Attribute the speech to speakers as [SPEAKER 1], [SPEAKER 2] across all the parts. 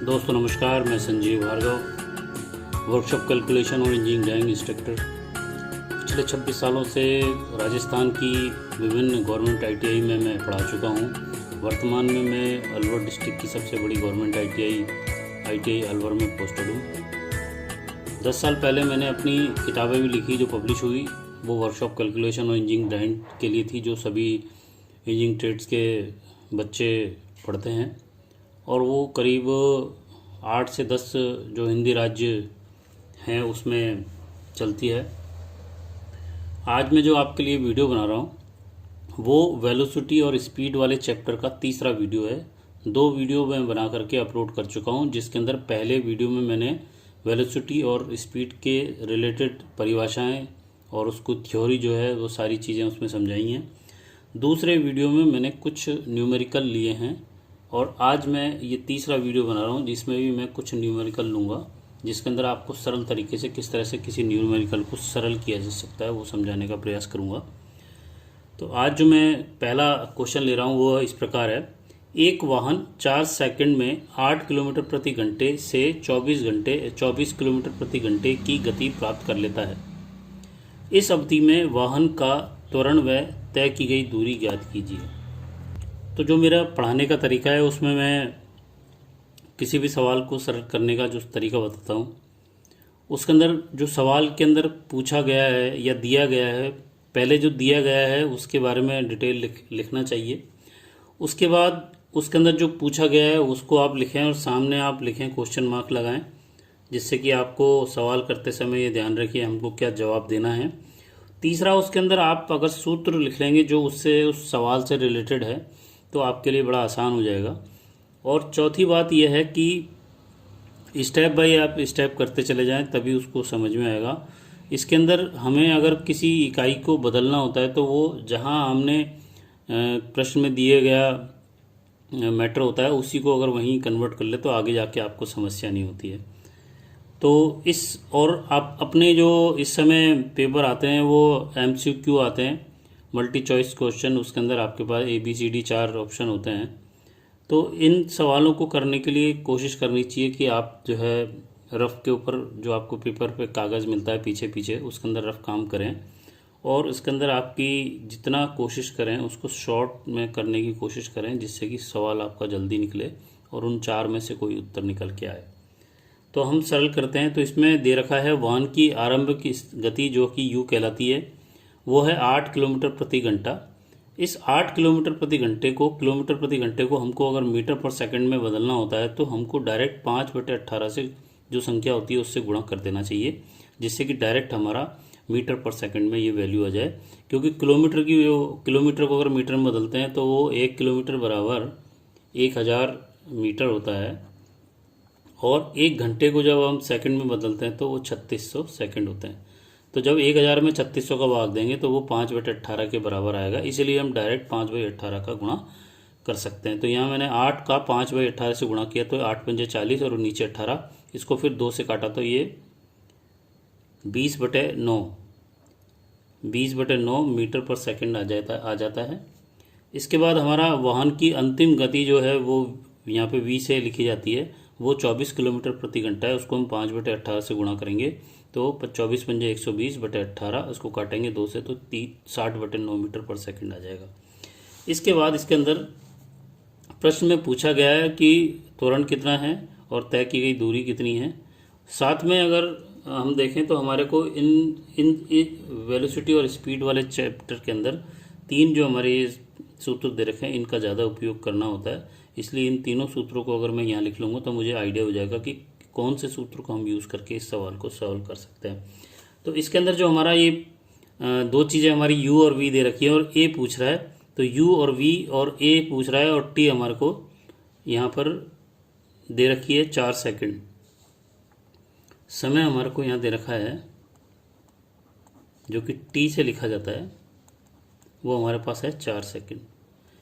[SPEAKER 1] दोस्तों नमस्कार, मैं संजीव भार्गव, वर्कशॉप कैलकुलेशन और इंजीनियरिंग ड्राइंग इंस्ट्रक्टर। पिछले 26 सालों से राजस्थान की विभिन्न गवर्नमेंट आईटीआई में मैं पढ़ा चुका हूँ। वर्तमान में मैं अलवर डिस्ट्रिक्ट की सबसे बड़ी गवर्नमेंट आईटीआई अलवर में पोस्टेड हूँ। 10 साल पहले मैंने अपनी किताबें भी लिखी जो पब्लिश हुई, वो वर्कशॉप कैलकुलेशन और इंजीनियरिंग ड्राइंग के लिए थी, जो सभी इंजीनियरिंग ट्रेड्स के बच्चे पढ़ते हैं। और वो करीब 8 से 10 जो हिंदी राज्य हैं उसमें चलती है। आज मैं जो आपके लिए वीडियो बना रहा हूँ वो वेलोसिटी और स्पीड वाले चैप्टर का तीसरा वीडियो है। 2 वीडियो मैं बना करके अपलोड कर चुका हूँ, जिसके अंदर पहले वीडियो में मैंने वेलोसिटी और स्पीड के रिलेटेड परिभाषाएं और उसको थ्योरी जो है वो सारी चीज़ें उसमें समझाई हैं। दूसरे वीडियो में मैंने कुछ न्यूमेरिकल लिए हैं और आज मैं ये तीसरा वीडियो बना रहा हूँ जिसमें भी मैं कुछ न्यूमेरिकल लूँगा, जिसके अंदर आपको सरल तरीके से किस तरह से किसी न्यूमेरिकल को सरल किया जा सकता है वो समझाने का प्रयास करूँगा। तो आज जो मैं पहला क्वेश्चन ले रहा हूँ वो इस प्रकार है। एक वाहन 4 सेकंड में 8 किलोमीटर प्रति घंटे से 24 किलोमीटर प्रति घंटे की गति प्राप्त कर लेता है। इस अवधि में वाहन का त्वरण व तय की गई दूरी ज्ञात कीजिए। तो जो मेरा पढ़ाने का तरीका है उसमें मैं किसी भी सवाल को सरल करने का जो तरीका बताता हूँ, उसके अंदर जो सवाल के अंदर पूछा गया है या दिया गया है, पहले जो दिया गया है उसके बारे में डिटेल लिखना चाहिए। उसके बाद उसके अंदर जो पूछा गया है उसको आप लिखें और सामने आप लिखें क्वेश्चन मार्क लगाएं, जिससे कि आपको सवाल करते समय ये ध्यान रखिए हमको क्या जवाब देना है। तीसरा, उसके अंदर आप अगर सूत्र लिख लेंगे जो उससे उस सवाल से रिलेटेड है तो आपके लिए बड़ा आसान हो जाएगा। और चौथी बात यह है कि स्टेप बाय आप स्टेप करते चले जाएं, तभी उसको समझ में आएगा। इसके अंदर हमें अगर किसी इकाई को बदलना होता है तो वो जहां हमने प्रश्न में दिए गया मैटर होता है उसी को अगर वहीं कन्वर्ट कर ले तो आगे जाके आपको समस्या नहीं होती है। तो इस और आप अपने जो इस समय पेपर आते हैं वो MCQ आते हैं, मल्टी चॉइस क्वेश्चन। उसके अंदर आपके पास ABCD 4 ऑप्शन होते हैं। तो इन सवालों को करने के लिए कोशिश करनी चाहिए कि आप जो है रफ के ऊपर जो आपको पेपर पे कागज़ मिलता है पीछे पीछे उसके अंदर रफ काम करें और इसके अंदर आपकी जितना कोशिश करें उसको शॉर्ट में करने की कोशिश करें, जिससे कि सवाल आपका जल्दी निकले और उन 4 में से कोई उत्तर निकल के आए। तो हम सरल करते हैं। तो इसमें दे रखा है वाहन की आरंभ की गति जो कि U कहलाती है, वो है 8 किलोमीटर प्रति घंटा। इस 8 किलोमीटर प्रति घंटे को हमको अगर मीटर पर सेकंड में बदलना होता है तो हमको डायरेक्ट 5/18 से जो संख्या होती है उससे गुणा कर देना चाहिए, जिससे कि डायरेक्ट हमारा मीटर पर सेकंड में ये वैल्यू आ जाए। क्योंकि किलोमीटर को अगर मीटर में बदलते हैं तो वो 1 किलोमीटर बराबर 1000 मीटर होता है और 1 घंटे को जब हम सेकंड में बदलते हैं तो वो 3600 सेकंड होते हैं। तो जब 1000 में 3600 का भाग देंगे तो वो 5/18 के बराबर आएगा, इसीलिए हम डायरेक्ट 5/18 का गुणा कर सकते हैं। तो यहाँ मैंने 8 का 5/18 से गुणा किया तो 8 पंजे 40 और नीचे 18, इसको फिर 2 से काटा तो ये 20/9 मीटर पर सेकंड आ जाता है। इसके बाद हमारा वाहन की अंतिम गति जो है वो यहाँ पे V से लिखी जाती है, वो 24 किलोमीटर प्रति घंटा है। उसको हम 5/18 से गुणा करेंगे तो 24 पंजे 120/18, उसको काटेंगे 2 से तो 60/9 मीटर पर सेकंड आ जाएगा। इसके बाद इसके अंदर प्रश्न में पूछा गया है कि त्वरण कितना है और तय की गई दूरी कितनी है। साथ में अगर हम देखें तो हमारे को इन वेलोसिटी और स्पीड वाले चैप्टर के अंदर 3 जो हमारे सूत्र दे रखे हैं इनका ज़्यादा उपयोग करना होता है, इसलिए इन तीनों सूत्रों को अगर मैं यहाँ लिख लूँगा तो मुझे आइडिया हो जाएगा कि कौन से सूत्र को हम यूज़ करके इस सवाल को सॉल्व कर सकते हैं। तो इसके अंदर जो हमारा ये 2 चीज़ें हमारी U और V दे रखी है और A पूछ रहा है, तो U और V और A पूछ रहा है और T हमारे को यहाँ पर दे रखी है 4 सेकंड। समय हमारे को यहाँ दे रखा है जो कि T से लिखा जाता है, वो हमारे पास है 4 सेकंड।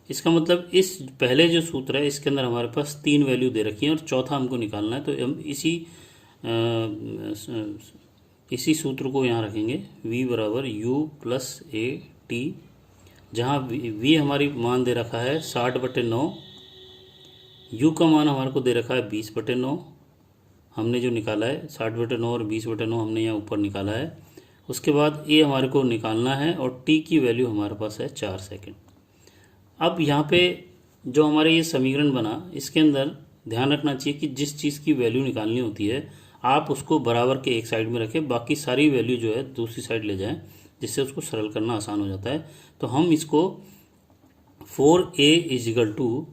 [SPEAKER 1] इसका मतलब इस पहले जो सूत्र है इसके अंदर हमारे पास 3 वैल्यू दे रखी है और चौथा हमको निकालना है। तो हम इसी सूत्र को यहाँ रखेंगे, V बराबर U + AT, जहाँ V हमारी मान दे रखा है 60/9 u का मान हमारे को दे रखा है 20/9, हमने जो निकाला है 60/9 और 20/9 हमने यहाँ ऊपर निकाला है। उसके बाद a हमारे को निकालना है और t की वैल्यू हमारे पास है 4 सेकंड। अब यहाँ पे जो हमारे ये समीकरण बना, इसके अंदर ध्यान रखना चाहिए कि जिस चीज़ की वैल्यू निकालनी होती है आप उसको बराबर के एक साइड में रखें, बाकी सारी वैल्यू जो है दूसरी साइड ले जाएं, जिससे उसको सरल करना आसान हो जाता है। तो हम इसको 4a =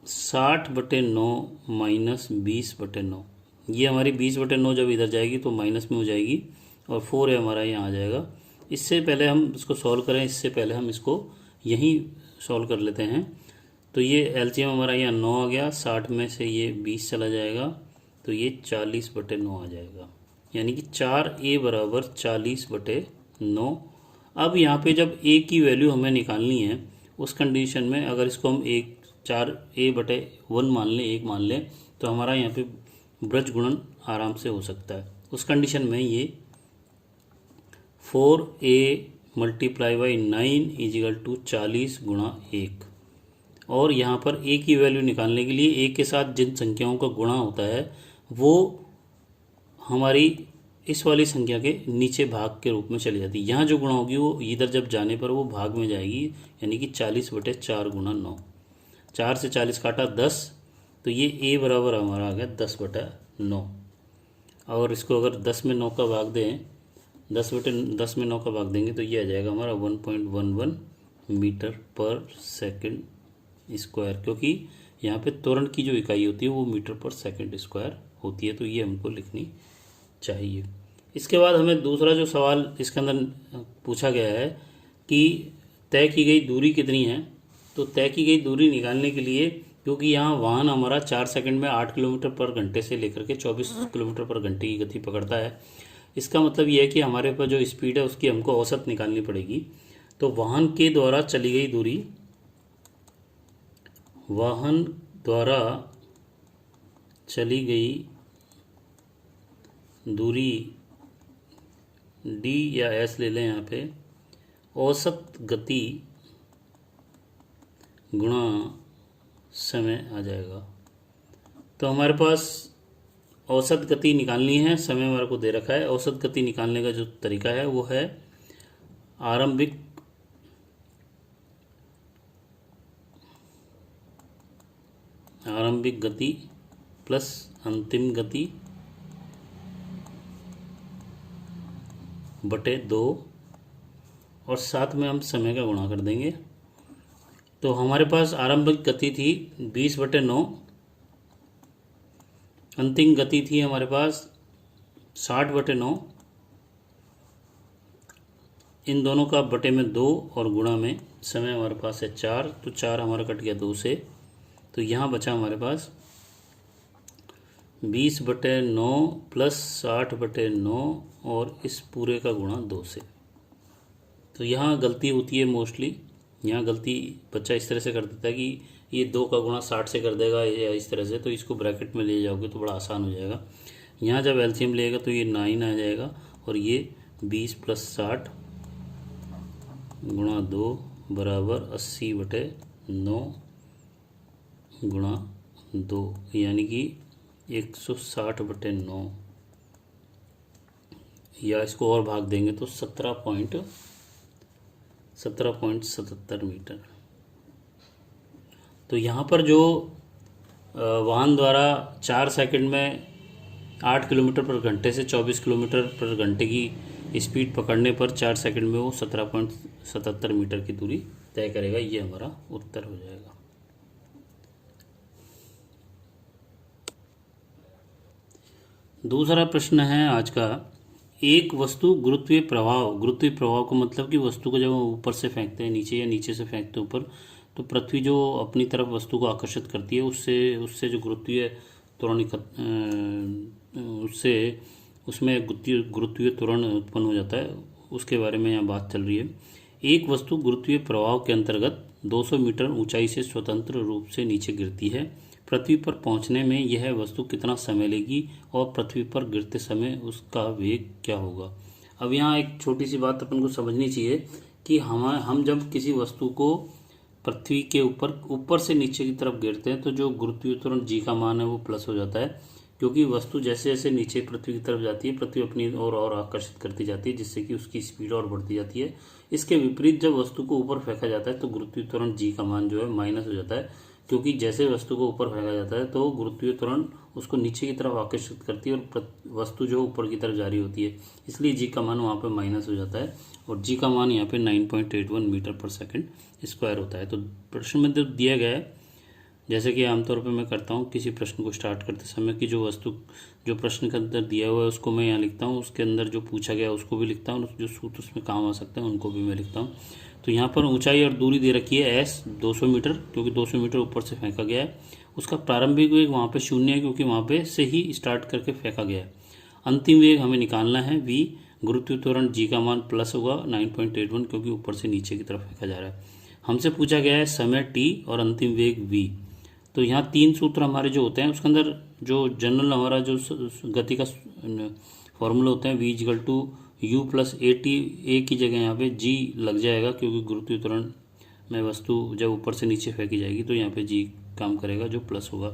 [SPEAKER 1] 60/9 माइनस 20/9, ये हमारी 20/9 जब इधर जाएगी तो माइनस में हो जाएगी और 4a हमारा यहाँ आ जाएगा। इससे पहले हम इसको सॉल्व करें, इससे पहले हम इसको यहीं सॉल्व कर लेते हैं। तो ये एलसीएम हमारा यहाँ 9 आ गया, 60 में से ये 20 चला जाएगा तो ये 40/9 आ जाएगा, यानी कि 4a = 40/9। अब यहाँ पे जब a की वैल्यू हमें निकालनी है, उस कंडीशन में अगर इसको हम 4a/1 मान लें, 1 मान लें, तो हमारा यहाँ पे ब्रज गुणन आराम से हो सकता है। उस कंडीशन में ये 4a × 9 = 40 × 1। और यहाँ पर a की वैल्यू निकालने के लिए a के साथ जिन संख्याओं का गुणा होता है वो हमारी इस वाली संख्या के नीचे भाग के रूप में चली जाती है। यहाँ जो गुणा होगी वो इधर जब जाने पर वो भाग में जाएगी, यानी कि 40/4 × 9। 4 से 40 काटा 10, तो ये a बराबर हमारा आ गया 10/9। और इसको अगर 10 में 9 का भाग दें, 10 में 9 का भाग देंगे तो ये आ जाएगा हमारा 1.11 मीटर/सेकंड स्क्वायर, क्योंकि यहाँ पे त्वरण की जो इकाई होती है वो मीटर/सेकंड स्क्वायर होती है, तो ये हमको लिखनी चाहिए। इसके बाद हमें दूसरा जो सवाल इसके अंदर पूछा गया है कि तय की गई दूरी कितनी है। तो तय की गई दूरी निकालने के लिए, क्योंकि यहाँ वाहन हमारा 4 सेकंड में 8 किलोमीटर/घंटे से लेकर के 24 किलोमीटर/घंटे की गति पकड़ता है, इसका मतलब ये है कि हमारे पास जो स्पीड है उसकी हमको औसत निकालनी पड़ेगी। तो वाहन के द्वारा चली गई दूरी, वाहन द्वारा चली गई दूरी d या s ले लें यहाँ पे, औसत गति गुणा समय आ जाएगा। तो हमारे पास औसत गति निकालनी है, समय हमारे को दे रखा है। औसत गति निकालने का जो तरीका है वो है आरंभिक गति प्लस अंतिम गति बटे 2, और साथ में हम समय का गुणा कर देंगे। तो हमारे पास आरंभिक गति थी 20/9, अंतिम गति थी हमारे पास 60/9, इन दोनों का बटे में 2 और गुणा में समय हमारे पास है 4, तो 4 हमारा कट गया 2 से, तो यहाँ बचा हमारे पास 20/9 प्लस 60/9 और इस पूरे का गुणा 2 से। तो यहाँ गलती होती है मोस्टली, यहाँ गलती बच्चा इस तरह से कर देता है कि ये 2 का गुणा 60 से कर देगा या इस तरह से, तो इसको ब्रैकेट में ले जाओगे तो बड़ा आसान हो जाएगा। यहाँ जब एलसीएम लेगा तो ये 9 आ जाएगा और ये 20 + 60 × 2 = 80/9 × 2, यानी कि 160/9, या इसको और भाग देंगे तो 17.77 मीटर। तो यहाँ पर जो वाहन द्वारा 4 सेकंड में 8 किलोमीटर/घंटे से 24 किलोमीटर/घंटे की स्पीड पकड़ने पर 4 सेकंड में वो 17.77 मीटर की दूरी तय करेगा, ये हमारा उत्तर हो जाएगा। दूसरा प्रश्न है आज का, एक वस्तु गुरुत्वीय प्रभाव का मतलब कि वस्तु को जब हम ऊपर से फेंकते हैं नीचे या नीचे से फेंकते हैं ऊपर, तो पृथ्वी जो अपनी तरफ वस्तु को आकर्षित करती है उससे जो गुरुत्वीय त्वरण उसमें गुरुत्वीय त्वरण उत्पन्न हो जाता है, उसके बारे में यहाँ बात चल रही है। एक वस्तु गुरुत्वीय प्रभाव के अंतर्गत 200 मीटर ऊंचाई से स्वतंत्र रूप से नीचे गिरती है। पृथ्वी पर पहुंचने में यह वस्तु कितना समय लेगी और पृथ्वी पर गिरते समय उसका वेग क्या होगा। अब यहाँ एक छोटी सी बात अपन को समझनी चाहिए कि हम जब किसी वस्तु को पृथ्वी के ऊपर से नीचे की तरफ गिरते हैं तो जो गुरुत्वीय त्वरण जी का मान है वो प्लस हो जाता है, क्योंकि वस्तु जैसे जैसे नीचे पृथ्वी की तरफ जाती है पृथ्वी अपनी ओर और आकर्षित करती जाती है, जिससे कि उसकी स्पीड और बढ़ती जाती है। इसके विपरीत जब वस्तु को ऊपर फेंका जाता है तो गुरुत्वीय त्वरण जी का मान जो है माइनस हो जाता है, क्योंकि जैसे वस्तु को ऊपर फेंका जाता है तो गुरुत्वीय त्वरण उसको नीचे की तरफ आकर्षित करती है और वस्तु जो ऊपर की तरफ जा रही होती है, इसलिए जी का मान वहाँ पे माइनस हो जाता है और जी का मान यहाँ पे 9.81 मीटर पर सेकंड स्क्वायर होता है। तो प्रश्न में तो दिया गया है, जैसे कि आमतौर पे मैं करता हूँ किसी प्रश्न को स्टार्ट करते समय कि जो वस्तु जो प्रश्न के अंदर दिया हुआ है उसको मैं यहाँ लिखता हूँ, उसके अंदर जो पूछा गया उसको भी लिखता हूँ, जो सूत्र उसमें काम आ सकते हैं उनको भी मैं लिखता हूँ। तो यहाँ पर ऊंचाई और दूरी दे रखी है एस 200 मीटर, क्योंकि 200 मीटर ऊपर से फेंका गया है। उसका प्रारंभिक वेग वहाँ पे 0 है, क्योंकि वहाँ पे से ही स्टार्ट करके फेंका गया है। अंतिम वेग हमें निकालना है v, गुरुत्वीय त्वरण g का मान प्लस होगा 9.81, क्योंकि ऊपर से नीचे की तरफ फेंका जा रहा है। हमसे पूछा गया है समय t और अंतिम वेग v। तो यहाँ 3 सूत्र हमारे जो होते हैं उसके अंदर जो जनरल हमारा जो गति का फॉर्मूला होता है v equal to u plus a t, a की जगह यहाँ पे g लग जाएगा, क्योंकि गुरुत्वीय त्वरण में वस्तु जब ऊपर से नीचे फेंकी जाएगी तो यहाँ पे g काम करेगा जो प्लस होगा।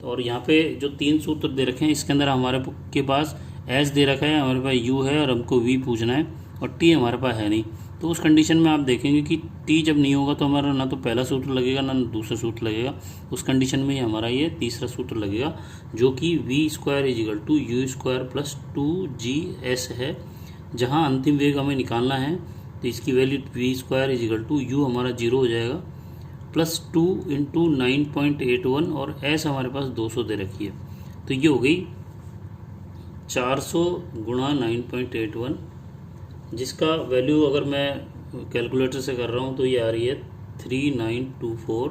[SPEAKER 1] तो और यहाँ पे जो 3 सूत्र दे रखे हैं इसके अंदर हमारे के पास s दे रखा है, हमारे पास u है और हमको v पूछना है और t हमारे पास है नहीं। तो उस कंडीशन में आप देखेंगे कि t जब नहीं होगा तो हमारा ना तो पहला सूत्र लगेगा ना दूसरा सूत्र लगेगा। उस कंडीशन में ही हमारा ये तीसरा सूत्र लगेगा, जो कि v square is equal to u square plus 2gs है। जहाँ अंतिम वेग हमें निकालना है तो इसकी value v square is equal to u हमारा 0 हो जाएगा प्लस 2 इंटू 9.81 और s हमारे पास 200 दे रखी है। तो ये हो गई 400 गुणा 9.81, जिसका वैल्यू अगर मैं कैलकुलेटर से कर रहा हूँ तो ये आ रही है 3924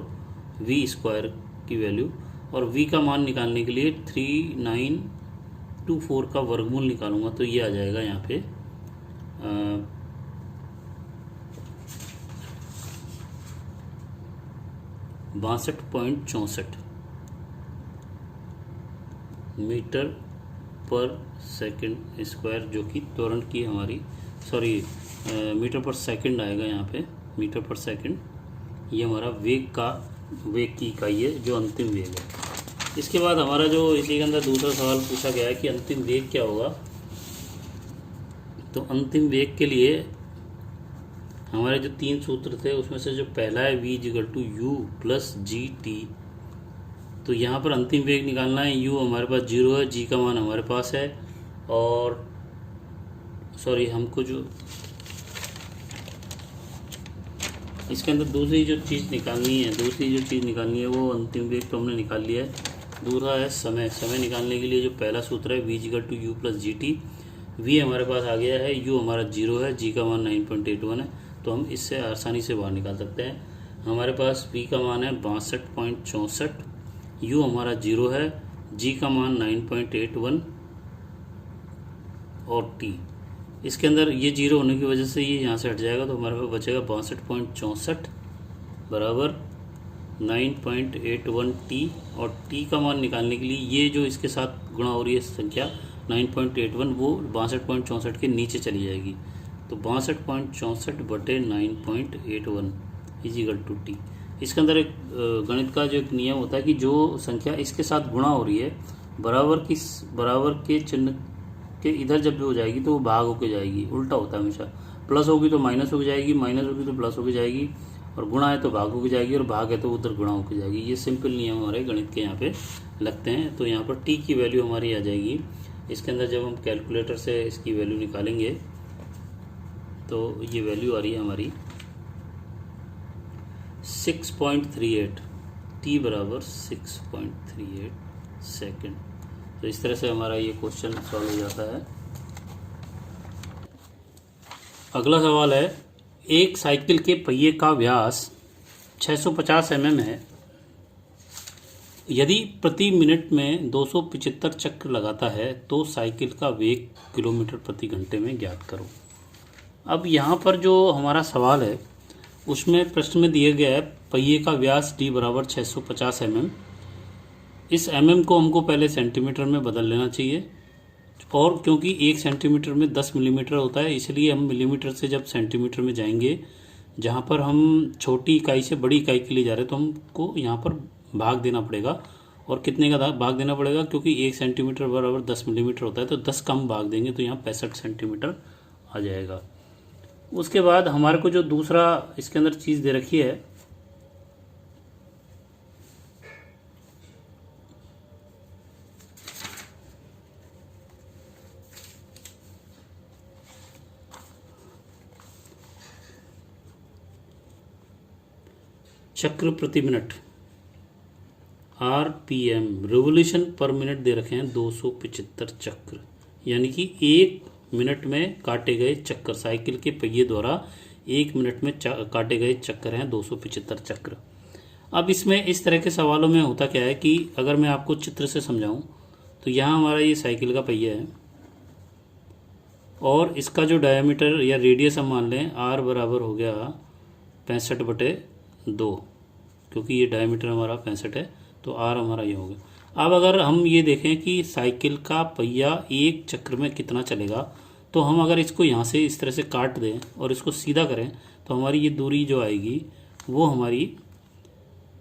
[SPEAKER 1] v स्क्वायर की वैल्यू। और v का मान निकालने के लिए 3924 का वर्गमूल निकालूंगा तो ये आ जाएगा यहाँ पे 62.64 मीटर पर सेकंड स्क्वायर, जो कि त्वरण की हमारी मीटर पर सेकंड आएगा यहाँ पे, मीटर पर सेकंड ये हमारा वेग की इकाई है जो अंतिम वेग है। इसके बाद हमारा जो इसी के अंदर दूसरा सवाल पूछा गया है कि अंतिम वेग क्या होगा। तो अंतिम वेग के लिए हमारे जो 3 सूत्र थे उसमें से जो पहला है v equal to u plus g t. तो यहाँ पर अंतिम वेग निकालना है, u हमारे पास 0 है, g का मान हमारे पास है और हमको जो इसके अंदर दूसरी जो चीज़ निकालनी है वो अंतिम वेग तो हमने निकाल लिया है। दूसरा है समय निकालने के लिए जो पहला सूत्र है v equal to u plus g t. v हमारे पास आ गया है, u हमारा 0 है, g का मान 9.81 है, तो हम इससे आसानी से बाहर निकाल सकते हैं। हमारे पास v का मान है 62.64, u हमारा 0 है, g का मान 9.81 और t इसके अंदर ये 0 होने की वजह से ये यहाँ से हट जाएगा, तो हमारे पास बचेगा 62.64 बराबर 9.81 t। और t का मान निकालने के लिए ये जो इसके साथ गुणा हो रही है संख्या 9.81 वो 62.64 के नीचे चली जाएगी, तो 62.64 बटे 9.81 इज इक्वल टू टी। इसके अंदर एक गणित का जो एक नियम होता है कि जो संख्या इसके साथ गुणा हो रही है बराबर के चिन्ह के इधर जब भी हो जाएगी तो वो भाग होके जाएगी, उल्टा होता है हमेशा। प्लस होगी तो माइनस होके जाएगी, माइनस होगी तो प्लस होके जाएगी, और गुणा है तो भाग होके जाएगी, और भाग है तो उधर गुणा होके जाएगी। ये सिंपल नियम हमारे गणित के यहाँ पे लगते हैं। तो यहाँ पर टी की वैल्यू हमारी आ जाएगी। इसके अंदर जब हम कैलकुलेटर से इसकी वैल्यू निकालेंगे तो ये वैल्यू आ रही है हमारी 6.38, टी बराबर 6.38 सेकेंड। तो इस तरह से हमारा ये क्वेश्चन सॉल्व हो जाता है। अगला सवाल है, एक साइकिल के पहिए का व्यास 650 mm है। यदि प्रति मिनट में 275 चक्र लगाता है तो साइकिल का वेग किलोमीटर प्रति घंटे में ज्ञात करो। अब यहाँ पर जो हमारा सवाल है उसमें प्रश्न में दिया गया है पहिए का व्यास d बराबर 650 mm। इस mm को हमको पहले सेंटीमीटर में बदल लेना चाहिए, और क्योंकि 1 सेंटीमीटर में 10 मिलीमीटर होता है इसलिए हम मिलीमीटर से जब सेंटीमीटर में जाएंगे जहाँ पर हम छोटी इकाई से बड़ी इकाई के लिए जा रहे हैं तो हमको यहाँ पर भाग देना पड़ेगा। और कितने का भाग देना पड़ेगा, क्योंकि 1 सेंटीमीटर बराबर 10 मिलीमीटर होता है, तो 10 का हम भाग देंगे तो यहाँ 65 सेंटीमीटर आ जाएगा। उसके बाद हमारे को जो दूसरा इसके अंदर चीज़ दे रखी है, चक्र प्रति मिनट RPM, रिवोल्यूशन पर मिनट दे रखे हैं 275 चक्र, यानी कि 1 मिनट में काटे गए चक्कर, साइकिल के पहिए द्वारा 1 मिनट में काटे गए चक्कर हैं 275 चक्र। अब इसमें इस तरह के सवालों में होता क्या है कि अगर मैं आपको चित्र से समझाऊं तो यहाँ हमारा ये साइकिल का पहिया है और इसका जो डायमीटर या रेडियस हम मान लें R बराबर हो गया 65/2, क्योंकि ये डायमीटर हमारा 65 है तो R हमारा ये हो गया। अब अगर हम ये देखें कि साइकिल का पहिया एक चक्र में कितना चलेगा, तो हम अगर इसको यहाँ से इस तरह से काट दें और इसको सीधा करें तो हमारी ये दूरी जो आएगी वो हमारी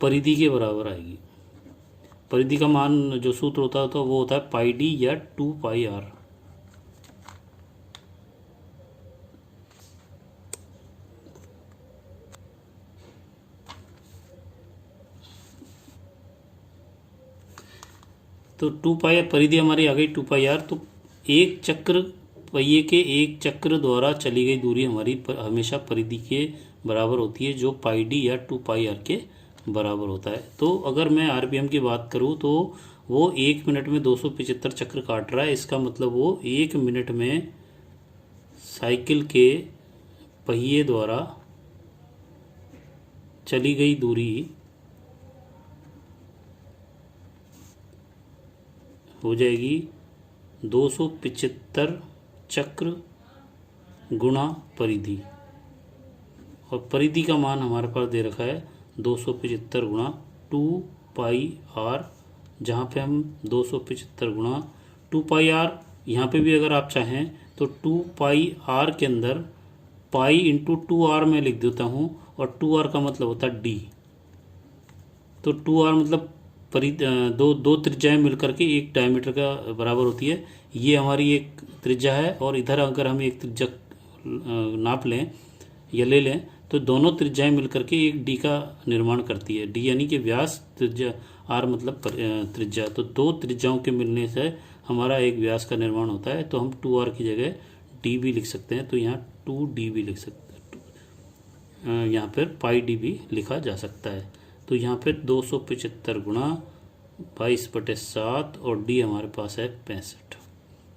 [SPEAKER 1] परिधि के बराबर आएगी। परिधि का मान जो सूत्र होता है तो वो होता है πd या 2πr। तो 2πr परिधि हमारी आ गई 2πr। तो एक चक्र पहिए के एक चक्र द्वारा चली गई दूरी हमारी हमेशा परिधि के बराबर होती है, जो πd या 2πr के बराबर होता है। तो अगर मैं RPM की बात करूं तो वो 1 मिनट में 275 चक्र काट रहा है। इसका मतलब वो 1 मिनट में साइकिल के पहिए द्वारा चली गई दूरी हो जाएगी 275 चक्र गुणा परिधि, और परिधि का मान हमारे पास दे रखा है 275 गुणा 2πr, जहाँ पे हम 275 गुणा 2πr, यहाँ पे भी अगर आप चाहें तो 2πr के अंदर पाई इंटू 2r में लिख देता हूँ, और 2r का मतलब होता है d। तो 2r मतलब दो त्रिज्याएं मिलकर के एक डायमीटर का बराबर होती है। ये हमारी एक त्रिज्या है, और इधर अगर हम एक त्रिज्या नाप लें या ले लें तो दोनों त्रिज्याएं मिलकर के एक डी का निर्माण करती है। डी यानी कि व्यास, त्रिज्या, आर मतलब त्रिज्या। तो दो त्रिज्याओं के मिलने से हमारा एक व्यास का निर्माण होता है। तो हम 2r की जगह डी भी लिख सकते हैं, तो यहाँ 2d भी लिख सकते हैं, यहाँ पर πd भी लिखा जा सकता है। तो यहाँ पे 275 गुणा 22/7 और d हमारे पास है 65।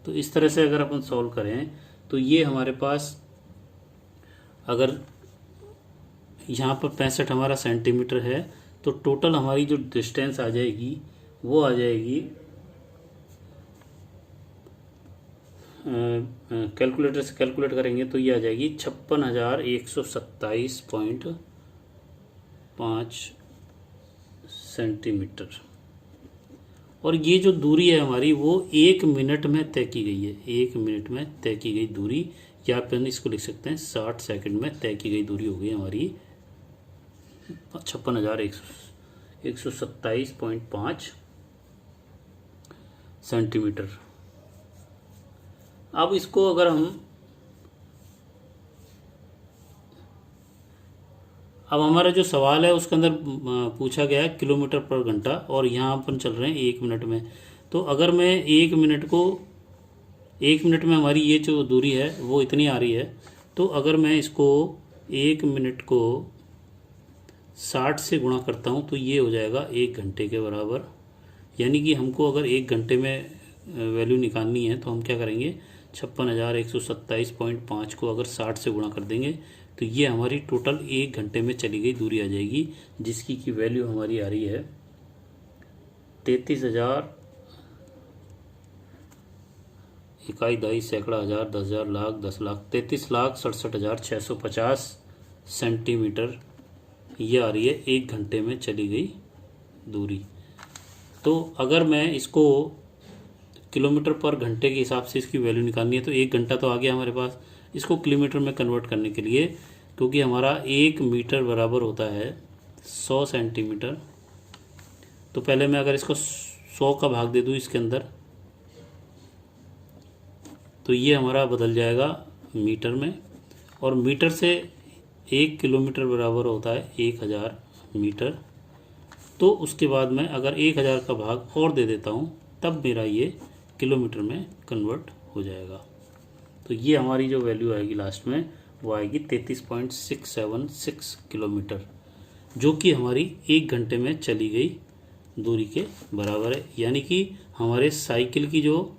[SPEAKER 1] तो इस तरह से अगर अपन सॉल्व करें तो ये हमारे पास, अगर यहाँ पर 65 हमारा सेंटीमीटर है, तो टोटल हमारी जो डिस्टेंस आ जाएगी वो आ जाएगी, कैलकुलेटर से कैलकुलेट करेंगे तो ये आ जाएगी 56,127.5 सेंटीमीटर। और ये जो दूरी है हमारी वो 1 मिनट में तय की गई है। 1 मिनट में तय की गई दूरी, या फिर इसको लिख सकते हैं 60 सेकंड में तय की गई दूरी हो गई हमारी 56,127.5 सेंटीमीटर। अब इसको अगर हम, अब हमारा जो सवाल है उसके अंदर पूछा गया है किलोमीटर पर घंटा, और यहाँ अपन चल रहे हैं 1 मिनट में। तो अगर मैं 1 मिनट में हमारी ये जो दूरी है वो इतनी आ रही है, तो अगर मैं इसको 1 मिनट को 60 से गुणा करता हूँ तो ये हो जाएगा 1 घंटे के बराबर। यानी कि हमको अगर 1 घंटे में वैल्यू निकालनी है तो हम क्या करेंगे, 56,127.5 को अगर 60 से गुणा कर देंगे तो ये हमारी टोटल 1 घंटे में चली गई दूरी आ जाएगी, जिसकी की वैल्यू हमारी आ रही है 33,000 इकाई, दहाई, सैकड़ा, हजार, 10,000, लाख, 10 लाख, 33,67,650 सेंटीमीटर ये आ रही है 1 घंटे में चली गई दूरी। तो अगर मैं इसको किलोमीटर पर घंटे के हिसाब से इसकी वैल्यू निकालनी है तो 1 घंटा तो आ गया हमारे पास। इसको किलोमीटर में कन्वर्ट करने के लिए क्योंकि हमारा 1 मीटर बराबर होता है 100 सेंटीमीटर। तो पहले मैं अगर इसको 100 का भाग दे दूँ इसके अंदर, तो ये हमारा बदल जाएगा मीटर में, और मीटर से 1 किलोमीटर बराबर होता है 1000 मीटर। तो उसके बाद मैं अगर 1000 का भाग और दे देता हूँ, तब मेरा ये किलोमीटर में कन्वर्ट हो जाएगा। तो ये हमारी जो वैल्यू आएगी लास्ट में वो आएगी 33.676 किलोमीटर, जो कि हमारी 1 घंटे में चली गई दूरी के बराबर है। यानी कि हमारे साइकिल की जो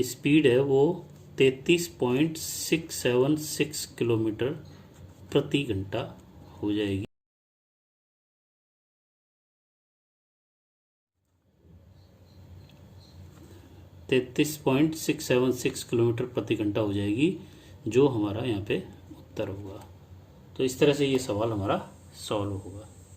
[SPEAKER 1] स्पीड है वो 33.676 किलोमीटर प्रति घंटा हो जाएगी। 33.676 किलोमीटर प्रति घंटा हो जाएगी, जो हमारा यहाँ पे उत्तर होगा। तो इस तरह से ये सवाल हमारा सॉल्व होगा।